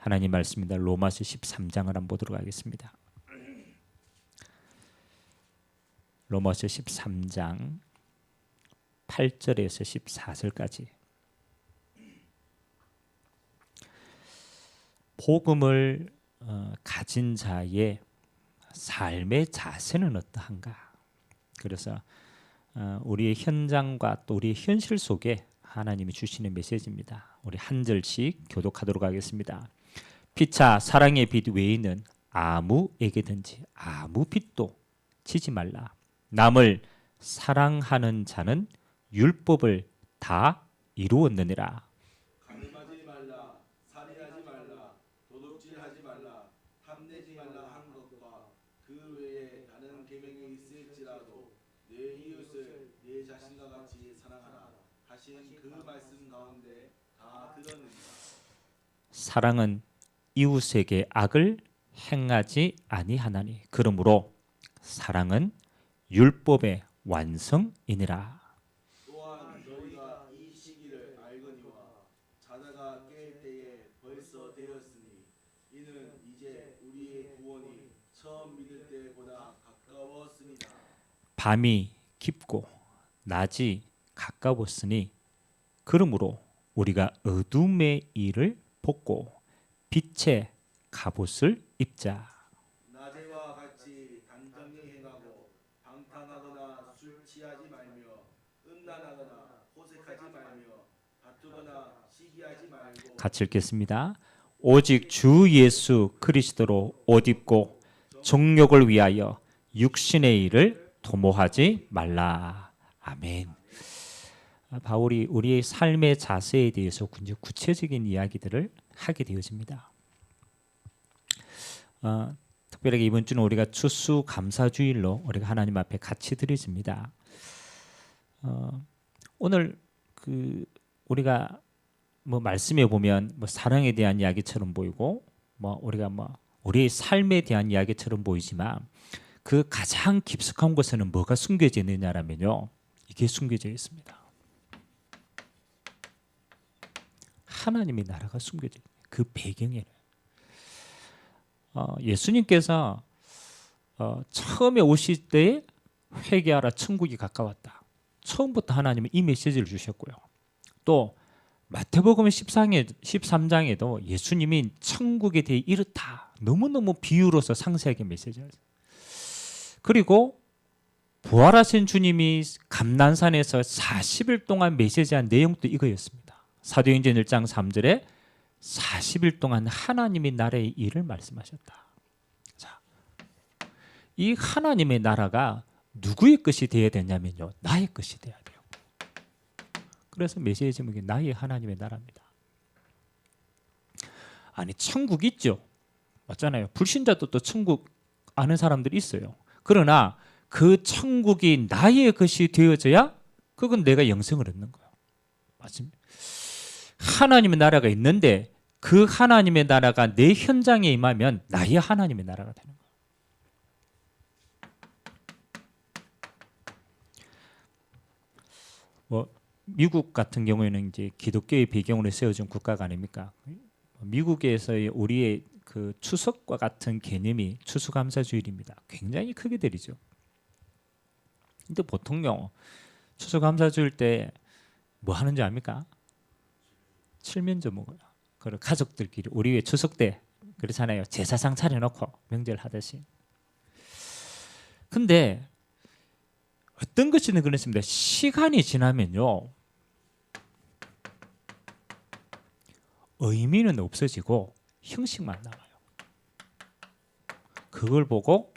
하나님 말씀입니다. 로마서 13장을 한번 보도록 하겠습니다. 로마서 13장 8절에서 14절까지. 복음을 가진 자의 삶의 자세는 어떠한가? 그래서 우리의 현장과 또 우리의 현실 속에 하나님이 주시는 메시지입니다. 우리 한 절씩 교독하도록 하겠습니다. 피차 사랑의 빛 외에는 아무에게든지 아무 빛도 지지 말라. 남을 사랑하는 자는 율법을 다 이루었느니라. 간음하지 말라, 살인하지 말라, 도둑질하지 말라, 탐내지 말라 한 것과 그 외에 다른 계명이 있을지라도 내 이웃을 내 자신과 같이 사랑하라 하신 그 말씀 가운데 다 들었느니라. 사랑은 이웃에게 악을 행하지 아니하나니 그러므로 사랑은 율법의 완성이니라. 또한 너희가 이 시기를 알거니와 자다가 깰 때에 벌써 되었으니 이는 이제 우리의 구원이 처음 믿을 때보다 가까웠습니다. 밤이 깊고 낮이 가까웠으니 그러므로 우리가 어둠의 일을 벗고 빛의 갑옷을 입자. 낮에와 같이 단정히 행하고 방탕하거나 술 취하지 말며 음란하거나 호색하지 말며 다투거나 시기하지 말고 같이 읽겠습니다. 오직 주 예수 그리스도로 옷 입고 정욕을 위하여 육신의 일을 도모하지 말라. 아멘. 바울이 우리의 삶의 자세에 대해서 구체적인 이야기들을 하게 되어집니다. 특별하게 이번 주는 우리가 추수감사주일로 우리가 하나님 앞에 같이 드려집니다. 오늘 우리가 말씀에 보면 사랑에 대한 이야기처럼 보이고 우리가 우리의 삶에 대한 이야기처럼 보이지만 그 가장 깊숙한 곳에는 뭐가 숨겨져 있느냐라면요, 이게 숨겨져 있습니다. 하나님의 나라가 숨겨져 있는 그 배경에는 예수님께서 처음에 오실 때에 회개하라 천국이 가까웠다. 처음부터 하나님은 이 메시지를 주셨고요. 또 마태복음 13장에도 예수님이 천국에 대해 이렇다. 너무너무 비유로서 상세하게 메시지를 했어요. 그리고 부활하신 주님이 감난산에서 40일 동안 메시지한 내용도 이거였습니다. 사도행전 1장 3절에 40일 동안 하나님의 나라의 일을 말씀하셨다. 자, 이 하나님의 나라가 누구의 것이 되어야 되냐면요, 나의 것이 되어야 돼요. 그래서 메시지 제목이 나의 하나님의 나라입니다. 아니, 천국 있죠. 맞잖아요. 불신자도 또 천국 아는 사람들이 있어요. 그러나 그 천국이 나의 것이 되어져야 그건 내가 영생을 얻는 거예요. 맞습니다. 하나님의 나라가 있는데 그 하나님의 나라가 내 현장에 임하면 나의 하나님의 나라가 되는 거예요. 미국 같은 경우에는 이제 기독교의 배경으로 세워진 국가가 아닙니까? 미국에서의 우리의 그 추석과 같은 개념이 추수감사주일입니다. 굉장히 크게 드리죠. 근데 보통요, 추수감사주일 때 뭐 하는지 압니까? 칠면조 먹어요. 그리고 가족들끼리 우리 왜 추석 때 그렇잖아요. 제사상 차려놓고 명절 하듯이. 근데 어떤 것이든 그렇습니다. 시간이 지나면요, 의미는 없어지고 형식만 남아요. 그걸 보고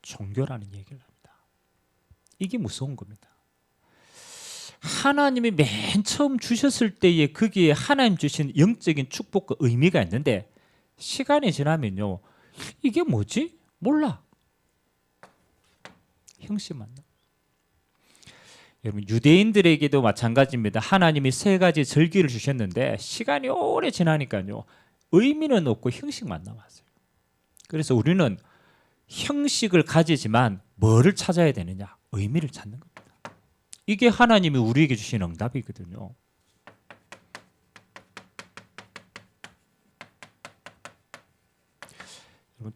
종교라는 얘기를 합니다. 이게 무서운 겁니다. 하나님이 맨 처음 주셨을 때에 거기에 하나님 주신 영적인 축복과 의미가 있는데 시간이 지나면요, 이게 뭐지? 몰라. 형식만 나. 여러분, 유대인들에게도 마찬가지입니다. 하나님이 3가지 절기를 주셨는데 시간이 오래 지나니까요, 의미는 없고 형식만 남았어요. 그래서 우리는 형식을 가지지만 뭐를 찾아야 되느냐? 의미를 찾는 겁니다. 이게 하나님이 우리에게 주신 응답이거든요.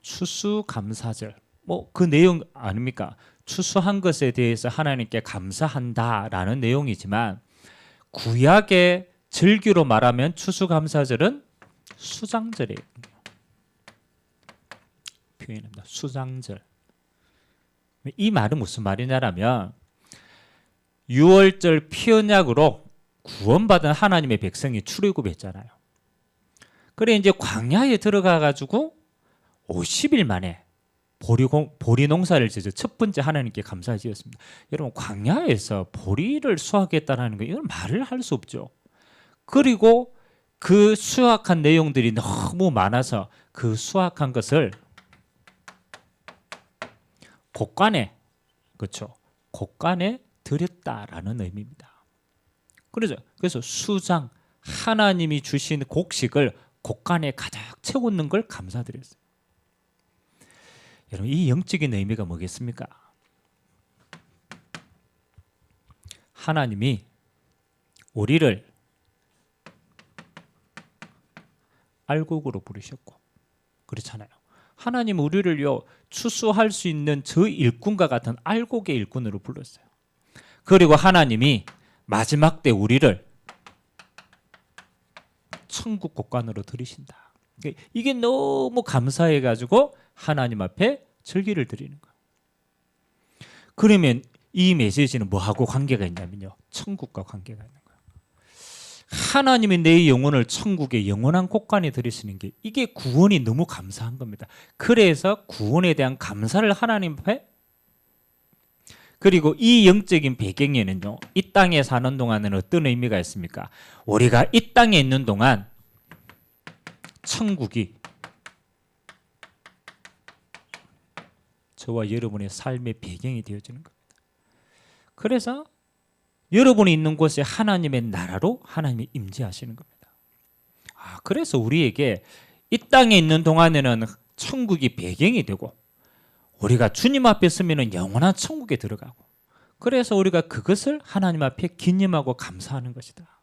추수감사절 뭐 그 내용 아닙니까? 추수한 것에 대해서 하나님께 감사한다라는 내용이지만 구약의 절기로 말하면 추수감사절은 수장절이에요. 표현합니다. 수장절. 이 말은 무슨 말이냐라면 6월절 피언약으로 구원받은 하나님의 백성이 출애굽했잖아요. 그래 이제 광야에 들어가 가지고 50일 만에 보리 농사를 지어서 첫 번째 하나님께 감사지었습니다. 여러분 광야에서 보리를 수확했다는 거 이건 말을 할 수 없죠. 그리고 그 수확한 내용들이 너무 많아서 그 수확한 것을 곡간에 그렇죠. 곡간에 드렸다라는 의미입니다. 그래서 수장 하나님이 주신 곡식을 곡간에 가득 채우는 걸 감사드렸어요. 여러분 이 영적인 의미가 뭐겠습니까? 하나님이 우리를 알곡으로 부르셨고 그렇잖아요. 하나님 우리를요 추수할 수 있는 저 일꾼과 같은 알곡의 일꾼으로 불렀어요. 그리고 하나님이 마지막 때 우리를 천국 곡간으로 들이신다. 이게 너무 감사해가지고 하나님 앞에 절기를 드리는 거예요. 그러면 이 메시지는 뭐하고 관계가 있냐면요. 천국과 관계가 있는 거예요. 하나님이 내 영혼을 천국의 영원한 곳간에 들이시는 게 이게 구원이 너무 감사한 겁니다. 그래서 구원에 대한 감사를 하나님 앞에 그리고 이 영적인 배경에는요. 이 땅에 사는 동안에는 어떤 의미가 있습니까? 우리가 이 땅에 있는 동안 천국이 저와 여러분의 삶의 배경이 되어지는 겁니다. 그래서 여러분이 있는 곳에 하나님의 나라로 하나님이 임재하시는 겁니다. 그래서 우리에게 이 땅에 있는 동안에는 천국이 배경이 되고 우리가 주님 앞에 서면 영원한 천국에 들어가고 그래서 우리가 그것을 하나님 앞에 기념하고 감사하는 것이다.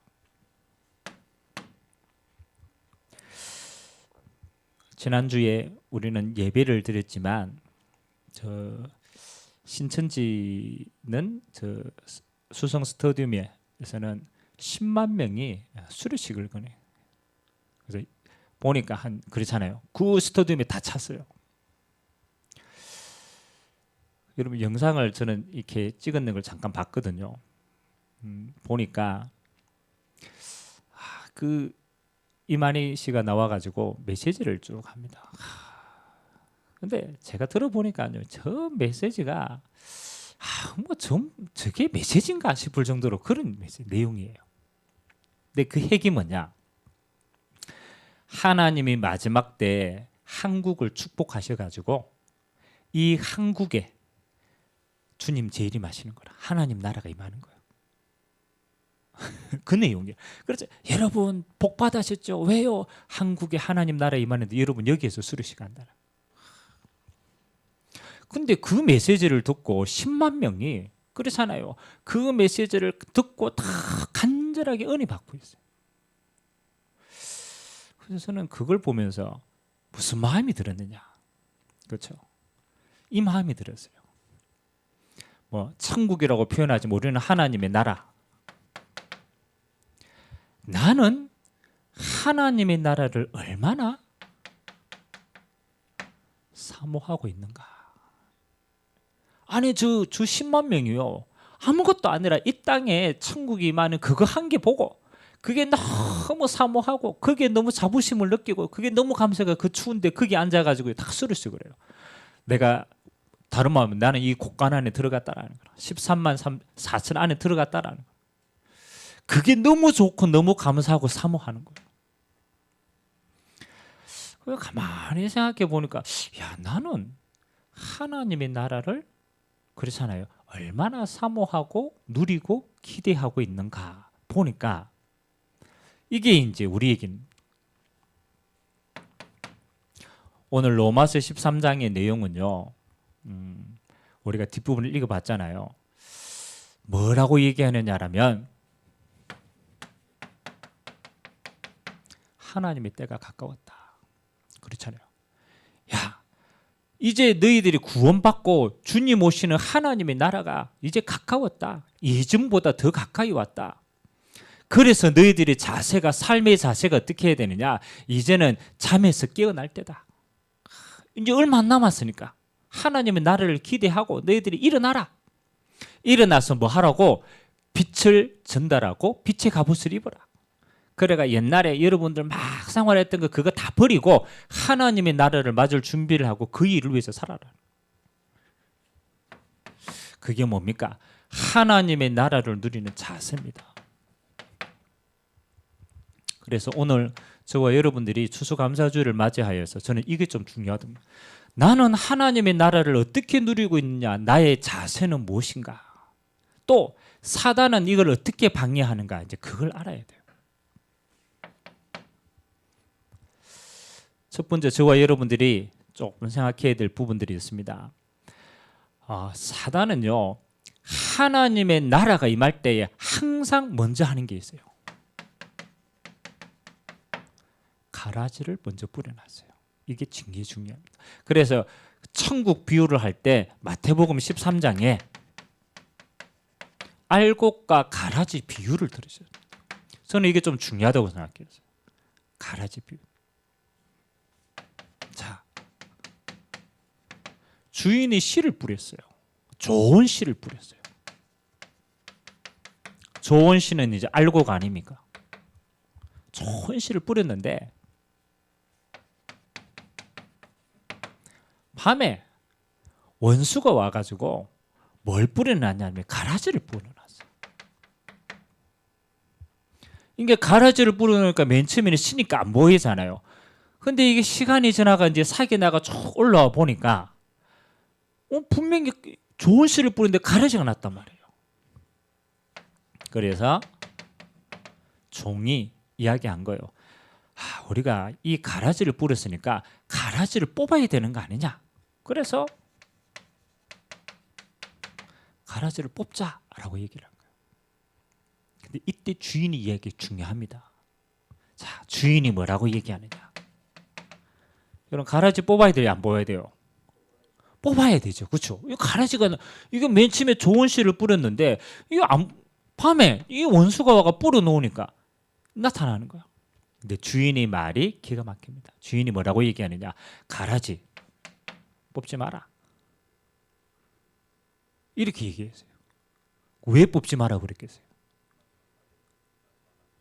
지난주에 우리는 예배를 드렸지만 신천지는 수성 스타디움에서는 10만 명이 수료식을 거네. 그래서 보니까 그렇잖아요. 그 스타디움에 다 찼어요. 여러분 영상을 저는 이렇게 찍었는 걸 잠깐 봤거든요. 보니까 이만희 씨가 나와가지고 메시지를 쭉 합니다. 근데 제가 들어보니까요, 저 메시지가 저게 메시지인가 싶을 정도로 그런 내용이에요. 근데 그 핵이 뭐냐? 하나님이 마지막 때 한국을 축복하셔가지고 이 한국에 주님 재림하시는 거라. 하나님 나라가 임하는 거예요. 그 내용이에요. 그렇죠. 여러분 복 받으셨죠? 왜요? 한국에 하나님 나라 임하는데 여러분 여기에서 수료식 한다. 근데 그 메시지를 듣고 10만 명이 그렇잖아요. 그 메시지를 듣고 다 간절하게 은혜 받고 있어요. 그래서 저는 그걸 보면서 무슨 마음이 들었느냐. 그렇죠. 이 마음이 들었어요. 천국이라고 표현하지만 우리는 하나님의 나라. 나는 하나님의 나라를 얼마나 사모하고 있는가. 아니 저 10만 명이요. 아무것도 아니라 이 땅에 천국이 임하는 그거 한 개 보고 그게 너무 사모하고 그게 너무 자부심을 느끼고 그게 너무 감사가 그 추운데 거기 앉아가지고 다 수르시고 그래요. 내가 다른 마음은 나는 이 곡간 안에 들어갔다라는 거야. 13만 4천 안에 들어갔다라는 거야. 그게 너무 좋고 너무 감사하고 사모하는 거예요. 가만히 생각해 보니까 나는 하나님의 나라를 그렇잖아요. 얼마나 사모하고 누리고 기대하고 있는가 보니까 이게 이제 우리에겐 오늘 로마서 13장의 내용은요. 우리가 뒷부분을 읽어봤잖아요. 뭐라고 얘기하느냐라면 하나님의 때가 가까웠다. 그렇잖아요. 이제 너희들이 구원받고 주님 오시는 하나님의 나라가 이제 가까웠다. 예전보다 더 가까이 왔다. 그래서 너희들의 자세가, 삶의 자세가 어떻게 해야 되느냐? 이제는 잠에서 깨어날 때다. 이제 얼마 안 남았으니까 하나님의 나라를 기대하고 너희들이 일어나라. 일어나서 뭐 하라고? 빛을 전달하고 빛의 갑옷을 입어라. 그래가 옛날에 여러분들 막 생활했던 거 그거 다 버리고 하나님의 나라를 맞을 준비를 하고 그 일을 위해서 살아라. 그게 뭡니까? 하나님의 나라를 누리는 자세입니다. 그래서 오늘 저와 여러분들이 추수감사주를 맞이하여서 저는 이게 좀 중요하답니다. 나는 하나님의 나라를 어떻게 누리고 있느냐? 나의 자세는 무엇인가? 또 사단은 이걸 어떻게 방해하는가? 이제 그걸 알아야 돼요. 첫 번째, 저와 여러분들이 조금 생각해야 될 부분들이 있습니다. 사단은요, 하나님의 나라가 임할 때에 항상 먼저 하는 게 있어요. 가라지를 먼저 뿌려놨어요. 이게 굉장히 중요합니다. 그래서 천국 비유를 할 때 마태복음 13장에 알곡과 가라지 비유를 들으셨어요. 저는 이게 좀 중요하다고 생각해요. 가라지 비유. 자, 주인이 씨를 뿌렸어요. 좋은 씨를 뿌렸어요. 좋은 씨는 이제 알곡 아닙니까? 좋은 씨를 뿌렸는데 밤에 원수가 와가지고 뭘 뿌려놨냐면 가라지를 뿌려놨어요. 이게 가라지를 뿌려놓으니까 맨 처음에는 씨니까 안 보이잖아요. 근데 이게 시간이 지나가 이제 사기 나가 쭉 올라와 보니까 분명히 좋은 씨를 뿌리는데 가라지가 났단 말이에요. 그래서 종이 이야기한 거예요. 우리가 이 가라지를 뿌렸으니까 가라지를 뽑아야 되는 거 아니냐? 그래서 가라지를 뽑자라고 얘기를 한 거예요. 근데 이때 주인이 이야기 중요합니다. 자, 주인이 뭐라고 얘기하느냐? 여러분, 가라지 뽑아야 돼요, 안 뽑아야 돼요? 뽑아야 되죠, 그렇죠? 이 가라지가 이거 맨 처음에 좋은 씨를 뿌렸는데 이거 밤에 이 원수가 와가 뿌려 놓으니까 나타나는 거야. 근데 주인의 말이 기가 막힙니다. 주인이 뭐라고 얘기하느냐? 가라지 뽑지 마라. 이렇게 얘기했어요. 왜 뽑지 마라 그랬겠어요?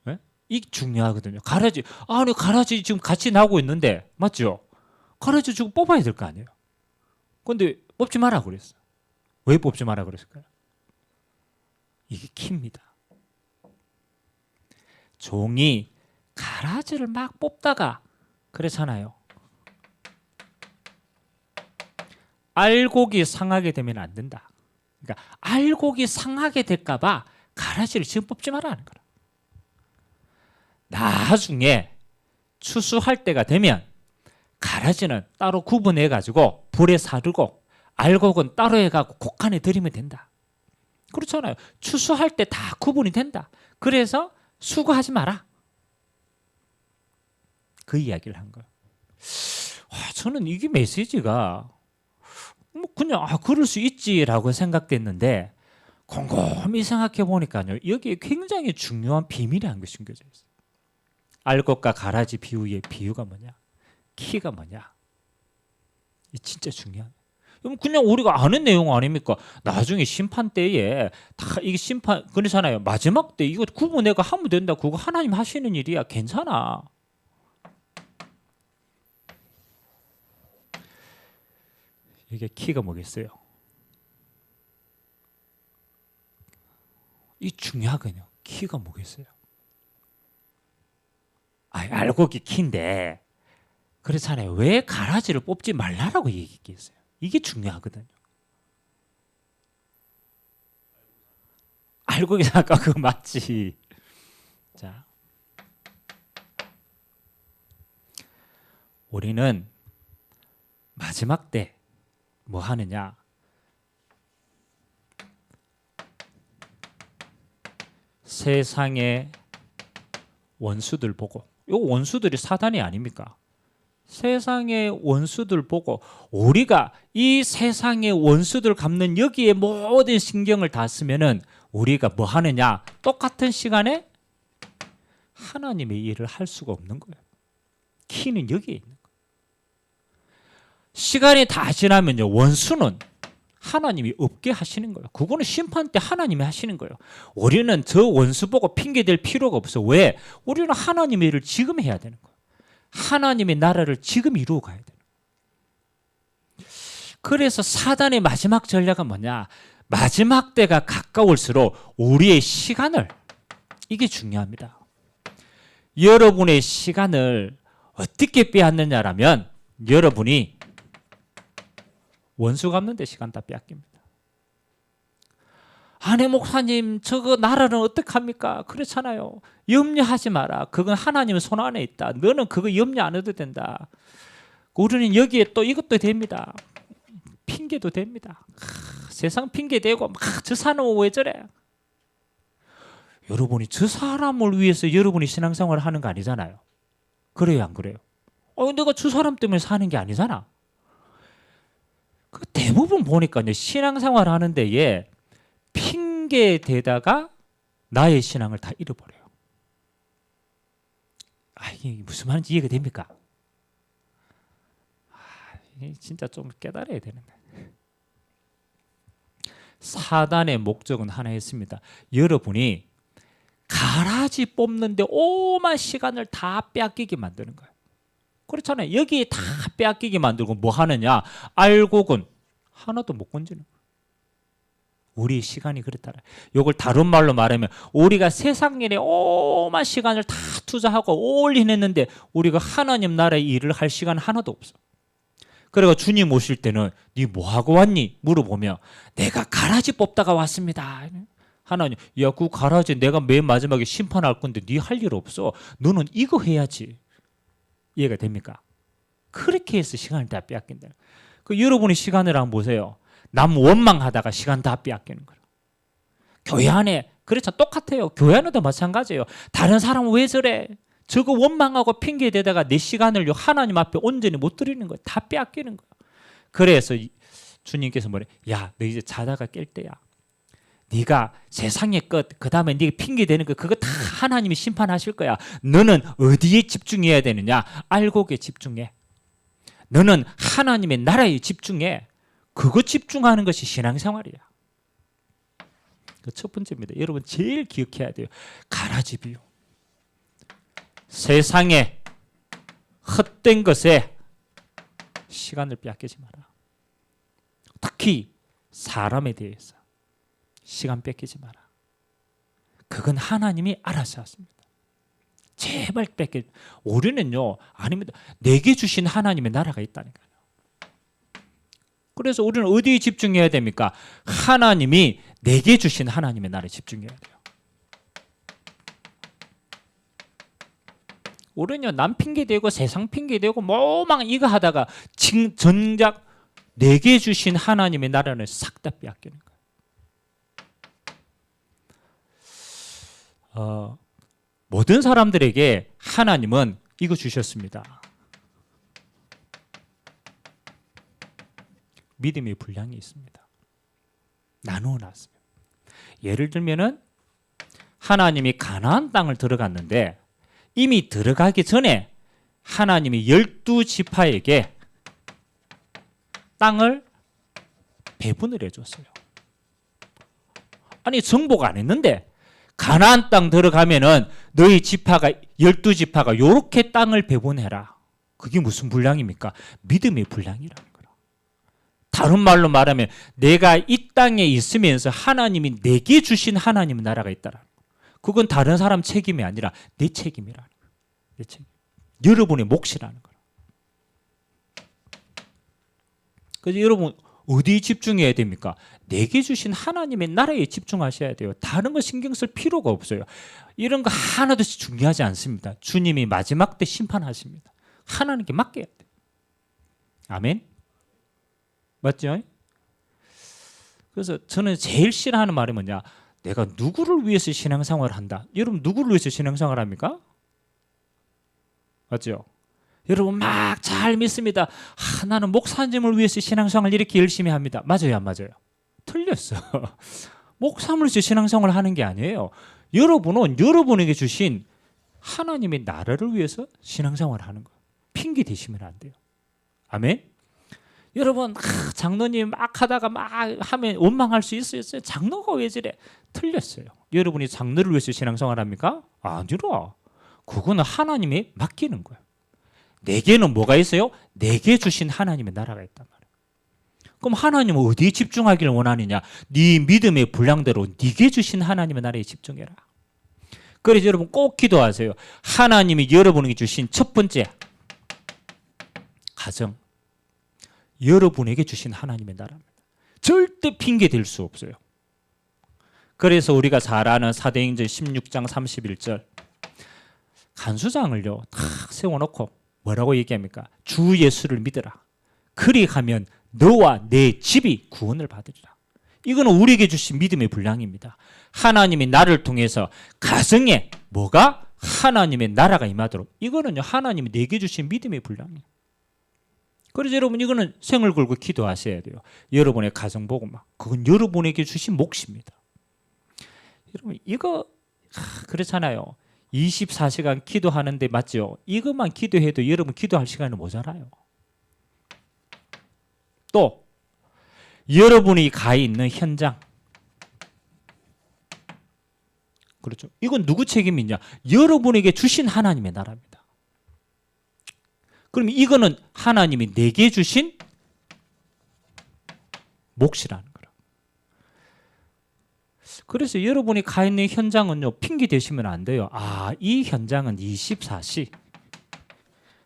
네? 이게 중요하거든요. 가라지, 아니 가라지 지금 같이 나오고 있는데 맞죠? 가라지 지금 뽑아야 될 거 아니에요. 근데 뽑지 마라 그랬어. 왜 뽑지 마라 그랬을까요? 이게 키입니다. 종이 가라지를 막 뽑다가 그렇잖아요. 알곡이 상하게 되면 안 된다. 그러니까 알곡이 상하게 될까 봐 가라지를 지금 뽑지 마라 하는 거라. 나중에 추수할 때가 되면 가라지는 따로 구분해 가지고 불에 사르고 알곡은 따로 해 갖고 곡간에 들이면 된다. 그렇잖아요. 추수할 때 다 구분이 된다. 그래서 수고하지 마라. 그 이야기를 한 거예요. 저는 이게 메시지가 뭐 그냥 그럴 수 있지라고 생각됐는데 곰곰이 생각해 보니까요. 여기에 굉장히 중요한 비밀이 한 게 숨겨져 있어요. 알곡과 가라지 비유의 비유가 뭐냐? 키가 뭐냐? 이 진짜 중요한. 그냥 우리가 아는 내용 아닙니까? 나중에 심판 때에 다 이게 심판 그렇잖아요. 마지막 때 이거 구분해가 하면 된다. 그거 하나님 하시는 일이야. 괜찮아. 이게 키가 뭐겠어요? 이 중요하거든요. 키가 뭐겠어요? 알곡이 키인데 그렇잖아요. 왜 가라지를 뽑지 말라라고 얘기했어요? 이게 중요하거든요. 알곡이 아까 그거 맞지? 자, 우리는 마지막 때 뭐 하느냐? 세상의 원수들 보고, 요 원수들이 사단이 아닙니까? 세상의 원수들 보고 우리가 이 세상의 원수들 갚는 여기에 모든 신경을 다 쓰면은 우리가 뭐 하느냐? 똑같은 시간에 하나님의 일을 할 수가 없는 거예요. 키는 여기에 있는 거예요. 시간이 다 지나면요, 원수는 하나님이 없게 하시는 거예요. 그거는 심판 때 하나님이 하시는 거예요. 우리는 저 원수 보고 핑계댈 필요가 없어. 왜? 우리는 하나님의 일을 지금 해야 되는 거예요. 하나님의 나라를 지금 이루어 가야 돼요. 그래서 사단의 마지막 전략은 뭐냐? 마지막 때가 가까울수록 우리의 시간을, 이게 중요합니다. 여러분의 시간을 어떻게 빼앗느냐라면 여러분이 원수 갚는 데 시간 다 빼앗깁니다. 아니 목사님 저거 나라는 어떡합니까? 그렇잖아요. 염려하지 마라. 그건 하나님의 손 안에 있다. 너는 그거 염려 안 해도 된다. 우리는 여기에 또 이것도 됩니다. 핑계도 됩니다. 세상 핑계 대고 막 저 사람은 왜 저래? 여러분이 저 사람을 위해서 여러분이 신앙생활을 하는 거 아니잖아요. 그래요, 안 그래요? 내가 저 사람 때문에 사는 게 아니잖아. 그 대부분 보니까요, 신앙생활 하는 데에 핑계 대다가 나의 신앙을 다 잃어버려요. 이게 무슨 말인지 이해가 됩니까? 이게 진짜 좀 깨달아야 되는데. 사단의 목적은 하나였습니다. 여러분이 가라지 뽑는데 오만 시간을 다 빼앗기게 만드는 거예요. 그렇잖아요. 여기에 다 빼앗기게 만들고 뭐 하느냐? 알곡은 하나도 못 건지는 거예요. 우리의 시간이 그렇다라. 이걸 다른 말로 말하면 우리가 세상 일에 오만 시간을 다 투자하고 올인했는데 우리가 하나님 나라의 일을 할 시간 하나도 없어. 그래서 주님 오실 때는 네 뭐하고 왔니? 물어보면 내가 가라지 뽑다가 왔습니다. 하나님, 야, 그 가라지 내가 맨 마지막에 심판할 건데 네 할 일 없어. 너는 이거 해야지. 이해가 됩니까? 그렇게 해서 시간을 다 빼앗긴다. 여러분의 시간을 한번 보세요. 남 원망하다가 시간 다 빼앗기는 거예요. 교회 안에 그렇죠, 똑같아요. 교회 안에도 마찬가지예요. 다른 사람은 왜 저래? 저거 원망하고 핑계대다가 내 시간을 하나님 앞에 온전히 못 드리는 거예요. 다 빼앗기는 거예요. 그래서 주님께서 뭐래? 야, 너 이제 자다가 깰 때야. 네가 세상의 것, 그 다음에 네가 핑계대는 거, 그거 다 하나님이 심판하실 거야. 너는 어디에 집중해야 되느냐? 알곡에 집중해. 너는 하나님의 나라에 집중해. 그거 집중하는 것이 신앙생활이야. 그 첫 번째입니다. 여러분 제일 기억해야 돼요. 가라지 비유. 세상에 헛된 것에 시간을 빼앗기지 마라. 특히 사람에 대해서 시간 뺏기지 마라. 그건 하나님이 알아서 하십니다. 제발 뺏기. 우리는요, 아닙니다. 내게 주신 하나님의 나라가 있다니까요. 그래서 우리는 어디에 집중해야 됩니까? 하나님이 내게 주신 하나님의 나라에 집중해야 돼요. 우리는요, 남 핑계대고 세상 핑계대고 뭐막 이거 하다가 정작 내게 주신 하나님의 나라는 싹 다 빼앗기는 거예요. 모든 사람들에게 하나님은 이거 주셨습니다. 믿음의 분량이 있습니다. 나누어 놨습니다. 예를 들면은 하나님이 가나안 땅을 들어갔는데 이미 들어가기 전에 하나님이 12지파에게 땅을 배분을 해줬어요. 아니 정복 안 했는데 가나안 땅 들어가면은 너희 지파가 12지파가 요렇게 땅을 배분해라. 그게 무슨 분량입니까? 믿음의 분량이라는 거라. 다른 말로 말하면 내가 이 땅에 있으면서 하나님이 내게 주신 하나님의 나라가 있다라는 거. 그건 다른 사람 책임이 아니라 내 책임이라는 거예요. 내 책임. 여러분의 몫이라는 거예요. 그래서 여러분 어디에 집중해야 됩니까? 내게 주신 하나님의 나라에 집중하셔야 돼요. 다른 거 신경 쓸 필요가 없어요. 이런 거 하나도 중요하지 않습니다. 주님이 마지막 때 심판하십니다. 하나님께 맡겨야 돼요. 아멘? 맞죠? 그래서 저는 제일 싫어하는 말이 뭐냐? 내가 누구를 위해서 신앙생활을 한다. 여러분 누구를 위해서 신앙생활을 합니까? 맞죠? 여러분 막 잘 믿습니다. 나는 목사님을 위해서 신앙생활을 이렇게 열심히 합니다. 맞아요, 안 맞아요? 틀렸어. 목사님을 위해서 신앙생활을 하는 게 아니에요. 여러분은 여러분에게 주신 하나님의 나라를 위해서 신앙생활을 하는 거예요. 핑계 대시면 안 돼요. 아멘? 여러분 장로님 막 하다가 막 하면 원망할 수 있어요. 장로가 왜 저래? 틀렸어요. 여러분이 장로를 위해서 신앙생활 합니까? 아니라 그거는 하나님이 맡기는 거예요. 내게는 뭐가 있어요? 내게 주신 하나님의 나라가 있단 말이에요. 그럼 하나님은 어디에 집중하기를 원하느냐? 네 믿음의 분량대로 네게 주신 하나님의 나라에 집중해라. 그래서 여러분 꼭 기도하세요. 하나님이 여러분에게 주신 첫 번째 가정, 여러분에게 주신 하나님의 나라입니다. 절대 핑계 댈 수 없어요. 그래서 우리가 잘 아는 사도행전 16장 31절 간수장을요 탁 세워놓고 뭐라고 얘기합니까? 주 예수를 믿으라. 그리하면 너와 내 집이 구원을 받으리라. 이거는 우리에게 주신 믿음의 분량입니다. 하나님이 나를 통해서 가정에 뭐가? 하나님의 나라가 임하도록. 이거는요 하나님이 내게 주신 믿음의 분량이에요. 그래서 여러분 이거는 생을 걸고 기도하셔야 돼요. 여러분의 가정 복음화. 그건 여러분에게 주신 몫입니다. 여러분 이거 그렇잖아요. 24시간 기도하는데 맞죠? 이것만 기도해도 여러분 기도할 시간이 모자라요. 또 여러분이 가 있는 현장, 그렇죠? 이건 누구 책임이냐? 여러분에게 주신 하나님의 나라입니다. 그럼 이거는 하나님이 내게 주신 몫이라는 거예요. 그래서 여러분이 가 있는 현장은요 핑계 대시면 안 돼요. 이 현장은 24시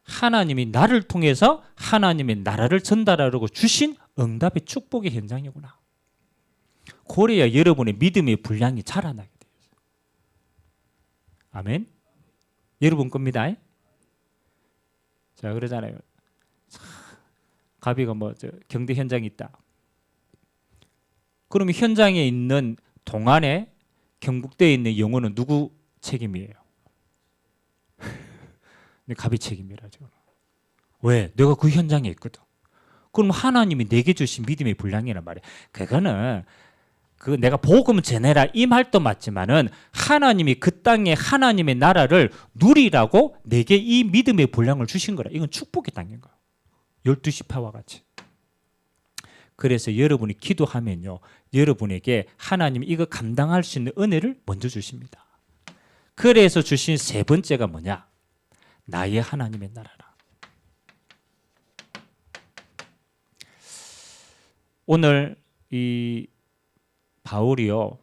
하나님이 나를 통해서 하나님의 나라를 전달하려고 주신 응답의 축복의 현장이구나. 그래야 여러분의 믿음의 분량이 자라나게 돼요. 아멘. 여러분 겁니다. 자 그러잖아요. 가비가 경대 현장이 있다. 그러면 현장에 있는 동안에 경북대에 있는 영혼은 누구 책임이에요? 가비 책임이라죠. 왜? 내가 그 현장에 있거든. 그럼 하나님이 내게 주신 믿음의 분량이란 말이에요. 그거는 내가 복음 전해라 이 말도 맞지만은 하나님이 그 땅에 하나님의 나라를 누리라고 내게 이 믿음의 분량을 주신 거라. 이건 축복의 땅인 거예요. 12지파와 같이. 그래서 여러분이 기도하면요 여러분에게 하나님이 이거 감당할 수 있는 은혜를 먼저 주십니다. 그래서 주신 세 번째가 뭐냐? 나의 하나님의 나라라. 오늘 이 바울이요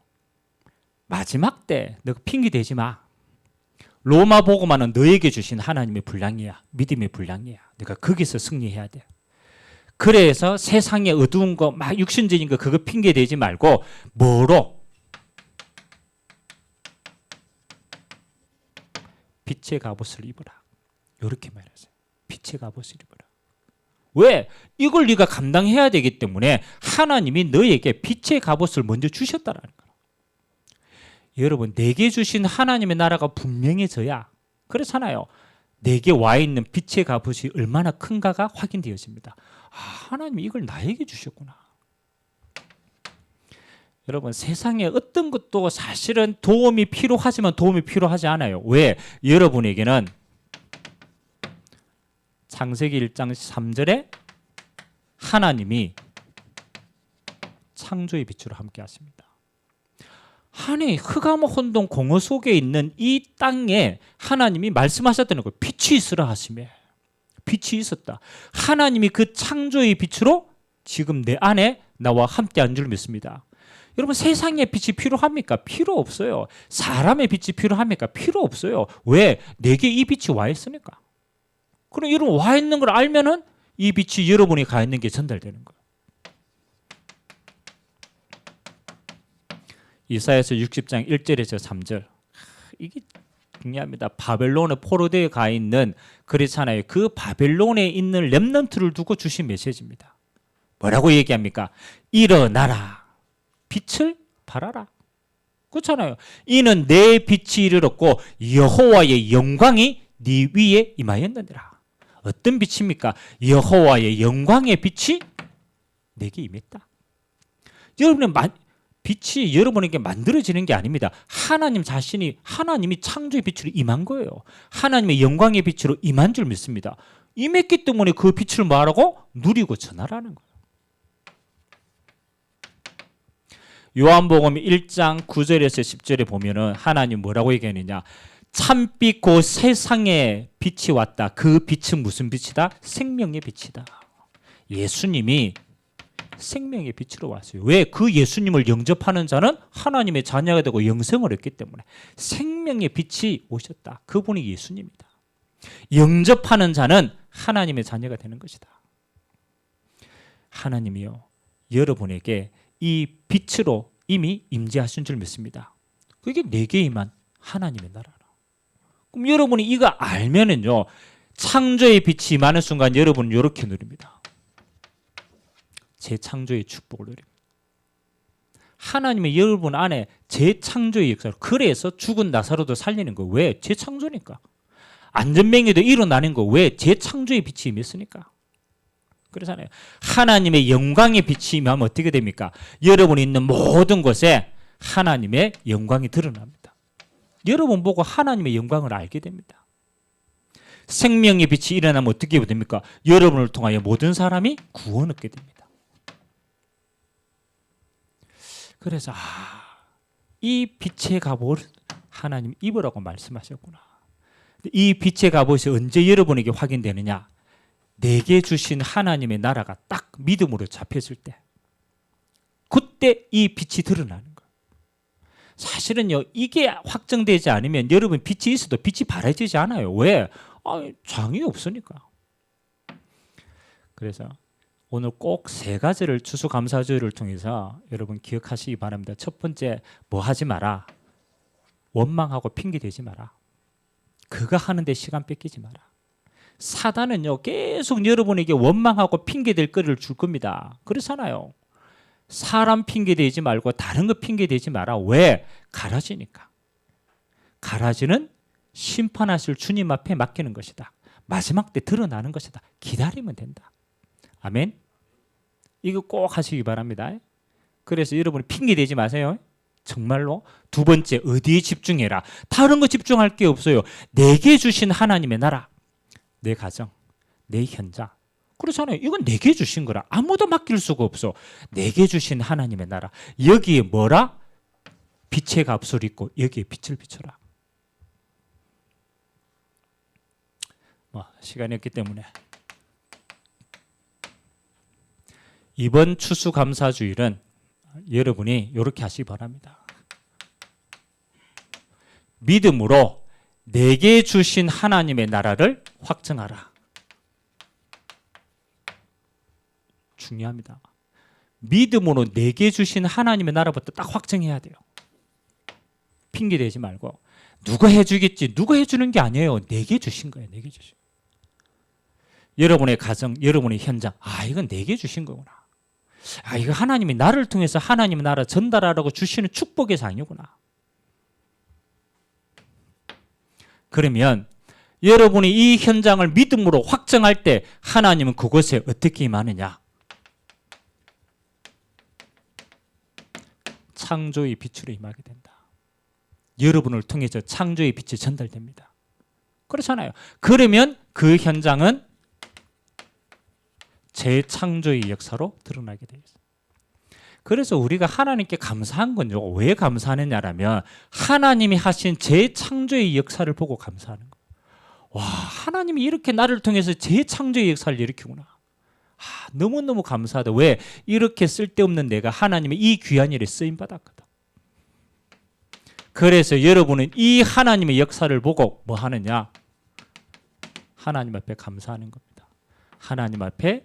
마지막 때 너 핑계 대지 마. 로마 복음화는 너에게 주신 하나님의 분량이야. 믿음의 분량이야. 네가 거기서 승리해야 돼. 그래서 세상의 어두운 거 막 육신적인 거 그거 핑계 대지 말고 뭐로? 빛의 갑옷을 입어라. 이렇게 말했어요. 빛의 갑옷을 입어라. 왜? 이걸 네가 감당해야 되기 때문에 하나님이 너에게 빛의 갑옷을 먼저 주셨다라는 거예요. 여러분 내게 주신 하나님의 나라가 분명해져야 그렇잖아요. 내게 와 있는 빛의 갑옷이 얼마나 큰가가 확인되어집니다. 하나님이 이걸 나에게 주셨구나. 여러분 세상에 어떤 것도 사실은 도움이 필요하지만 도움이 필요하지 않아요. 왜? 여러분에게는 창세기 1장 3절에 하나님이 창조의 빛으로 함께 하십니다. 아니 흑암 혼돈 공허 속에 있는 이 땅에 하나님이 말씀하셨다는 거예요. 빛이 있으라 하시며 빛이 있었다. 하나님이 그 창조의 빛으로 지금 내 안에 나와 함께 한 줄 믿습니다. 여러분 세상에 빛이 필요합니까? 필요 없어요. 사람의 빛이 필요합니까? 필요 없어요. 왜? 내게 이 빛이 와 있으니까. 그럼 여러분 와 있는 걸 알면은 이 빛이 여러분이 가 있는 게 전달되는 거예요. 이사야서 60장 1절에서 3절 이게 중요합니다. 바벨론의 포로대에 가 있는 그렇잖아요. 그 바벨론에 있는 렘넌트를 두고 주신 메시지입니다. 뭐라고 얘기합니까? 일어나라. 빛을 발하라. 그렇잖아요. 이는 내 빛이 이르렀고 여호와의 영광이 네 위에 임하였느니라. 어떤 빛입니까? 여호와의 영광의 빛이 내게 임했다. 빛이 여러분에게 만들어지는 게 아닙니다. 하나님 자신이 하나님이 창조의 빛으로 임한 거예요. 하나님의 영광의 빛으로 임한 줄 믿습니다. 임했기 때문에 그 빛을 뭐하라고? 누리고 전하라는 거예요. 요한복음 1장 9절에서 10절에 보면은 하나님 뭐라고 얘기하느냐? 참빛 곧 세상에 빛이 왔다. 그 빛은 무슨 빛이다? 생명의 빛이다. 예수님이 생명의 빛으로 왔어요. 왜? 그 예수님을 영접하는 자는 하나님의 자녀가 되고 영생을 얻기 때문에 생명의 빛이 오셨다. 그분이 예수님이다. 영접하는 자는 하나님의 자녀가 되는 것이다. 하나님이요, 여러분에게 이 빛으로 이미 임재하신 줄 믿습니다. 그게 내게 임한 하나님의 나라라. 그럼 여러분이 이거 알면은요, 창조의 빛이 임하는 순간 여러분은 이렇게 누립니다. 재창조의 축복을 누립니다. 하나님의 여러분 안에 재창조의 역사를, 그래서 죽은 나사로도 살리는 거. 왜? 재창조니까. 안전뱅이도 일어나는 거. 왜? 재창조의 빛이 임했으니까. 그렇잖아요. 하나님의 영광의 빛이 임하면 어떻게 됩니까? 여러분이 있는 모든 곳에 하나님의 영광이 드러납니다. 여러분 보고 하나님의 영광을 알게 됩니다. 생명의 빛이 일어나면 어떻게 됩니까? 여러분을 통하여 모든 사람이 구원 얻게 됩니다. 그래서 이 빛의 갑옷을 하나님 입으라고 말씀하셨구나. 이 빛의 갑옷이 언제 여러분에게 확인되느냐? 내게 주신 하나님의 나라가 딱 믿음으로 잡혔을 때, 그때 이 빛이 드러나는 거예요. 사실은요, 이게 확정되지 않으면 여러분 빛이 있어도 빛이 바라지지 않아요. 왜? 장이 없으니까. 그래서 오늘 꼭 세 가지를 추수감사주의를 통해서 여러분 기억하시기 바랍니다. 첫 번째, 뭐 하지 마라. 원망하고 핑계대지 마라. 그거 하는데 시간 뺏기지 마라. 사단은요, 계속 여러분에게 원망하고 핑계댈 거리를 줄 겁니다. 그렇잖아요. 사람 핑계대지 말고 다른 거 핑계대지 마라. 왜? 가라지니까. 가라지는 심판하실 주님 앞에 맡기는 것이다. 마지막 때 드러나는 것이다. 기다리면 된다. 아멘. 이거 꼭 하시기 바랍니다. 그래서 여러분이 핑계대지 마세요. 정말로. 두 번째, 어디에 집중해라. 다른 거 집중할 게 없어요. 내게 주신 하나님의 나라, 내 가정, 내 현장. 그렇잖아요. 이건 내게 주신 거라. 아무도 맡길 수가 없어. 내게 주신 하나님의 나라. 여기에 뭐라? 빛의 갑옷을 입고 여기에 빛을 비춰라. 시간이 없기 때문에 이번 추수감사주일은 여러분이 이렇게 하시기 바랍니다. 믿음으로 내게 주신 하나님의 나라를 확증하라. 중요합니다. 믿음으로 내게 주신 하나님의 나라부터 딱 확증해야 돼요. 핑계대지 말고 누가 해주겠지, 누가 해주는 게 아니에요. 내게 주신 거예요. 내게 주신. 여러분의 가정, 여러분의 현장, 이건 내게 주신 거구나. 이거 하나님이 나를 통해서 하나님의 나라 전달하라고 주시는 축복의 상이구나. 그러면 여러분이 이 현장을 믿음으로 확정할 때 하나님은 그곳에 어떻게 임하느냐? 창조의 빛으로 임하게 된다. 여러분을 통해서 창조의 빛이 전달됩니다. 그렇잖아요. 그러면 그 현장은 재창조의 역사로 드러나게 되어 있습니다. 그래서 우리가 하나님께 감사한 건요, 왜 감사하느냐라면 하나님이 하신 재창조의 역사를 보고 감사하는 거예요. 와, 하나님이 이렇게 나를 통해서 재창조의 역사를 일으키구나. 너무너무 감사하다. 왜? 이렇게 쓸데없는 내가 하나님의 이 귀한 일에 쓰임받았거든. 그래서 여러분은 이 하나님의 역사를 보고 뭐 하느냐? 하나님 앞에 감사하는 겁니다. 하나님 앞에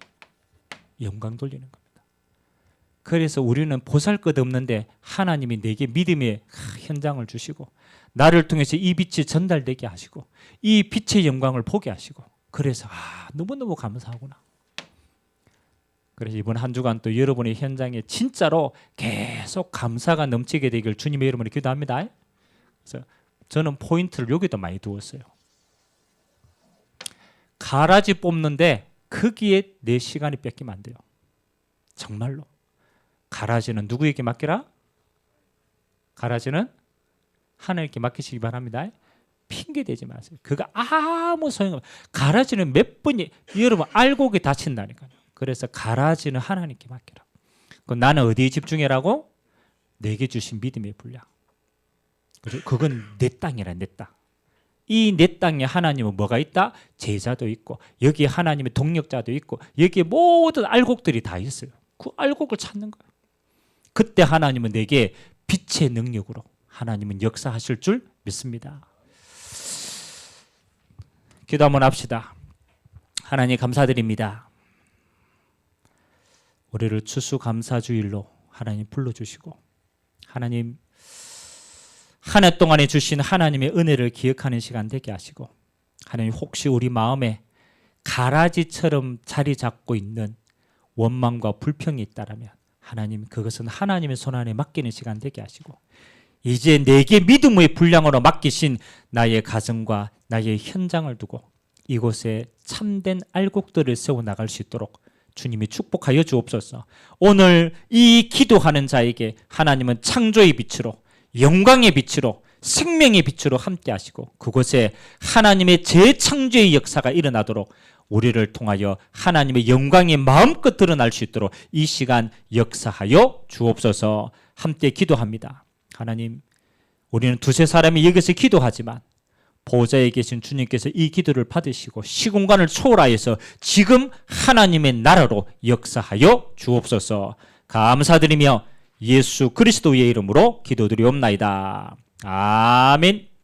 영광 돌리는 겁니다. 그래서 우리는 보잘것없는데 하나님이 내게 믿음의 현장을 주시고 나를 통해서 이 빛이 전달되게 하시고 이 빛의 영광을 보게 하시고, 그래서 너무너무 감사하구나. 그래서 이번 한 주간 또 여러분의 현장에 진짜로 계속 감사가 넘치게 되길 주님의 이름으로 기도합니다. 그래서 저는 포인트를 여기도 많이 두었어요. 가라지 뽑는데 거기에 내 시간이 뺏기면 안 돼요. 정말로. 가라지는 누구에게 맡기라? 가라지는 하나님께 맡기시기 바랍니다. 핑계 대지 마세요. 그거 아무 소용없어요. 가라지는 몇 번이 여러분 알곡에 다친다니까요. 그래서 가라지는 하나님께 맡기라. 나는 어디에 집중해라고? 내게 주신 믿음의 분량. 그건 내 땅이라, 내 땅. 이 내 땅에 하나님은 뭐가 있다? 제자도 있고 여기에 하나님의 동력자도 있고 여기에 모든 알곡들이 다 있어요. 그 알곡을 찾는 거예요. 그때 하나님은 내게 빛의 능력으로 하나님은 역사하실 줄 믿습니다. 기도 한번 합시다. 하나님 감사드립니다. 우리를 추수감사주일로 하나님 불러주시고 하나님 한 해 동안에 주신 하나님의 은혜를 기억하는 시간 되게 하시고 하나님 혹시 우리 마음에 가라지처럼 자리 잡고 있는 원망과 불평이 있다라면 하나님 그것은 하나님의 손안에 맡기는 시간 되게 하시고 이제 내게 믿음의 분량으로 맡기신 나의 가정과 나의 현장을 두고 이곳에 참된 알곡들을 세워나갈 수 있도록 주님이 축복하여 주옵소서. 오늘 이 기도하는 자에게 하나님은 창조의 빛으로 영광의 빛으로 생명의 빛으로 함께 하시고 그곳에 하나님의 재창조의 역사가 일어나도록 우리를 통하여 하나님의 영광이 마음껏 드러날 수 있도록 이 시간 역사하여 주옵소서. 함께 기도합니다. 하나님, 우리는 두세 사람이 여기서 기도하지만 보좌에 계신 주님께서 이 기도를 받으시고 시공간을 초월하여서 지금 하나님의 나라로 역사하여 주옵소서. 감사드리며 예수 그리스도의 이름으로 기도드리옵나이다. 아멘.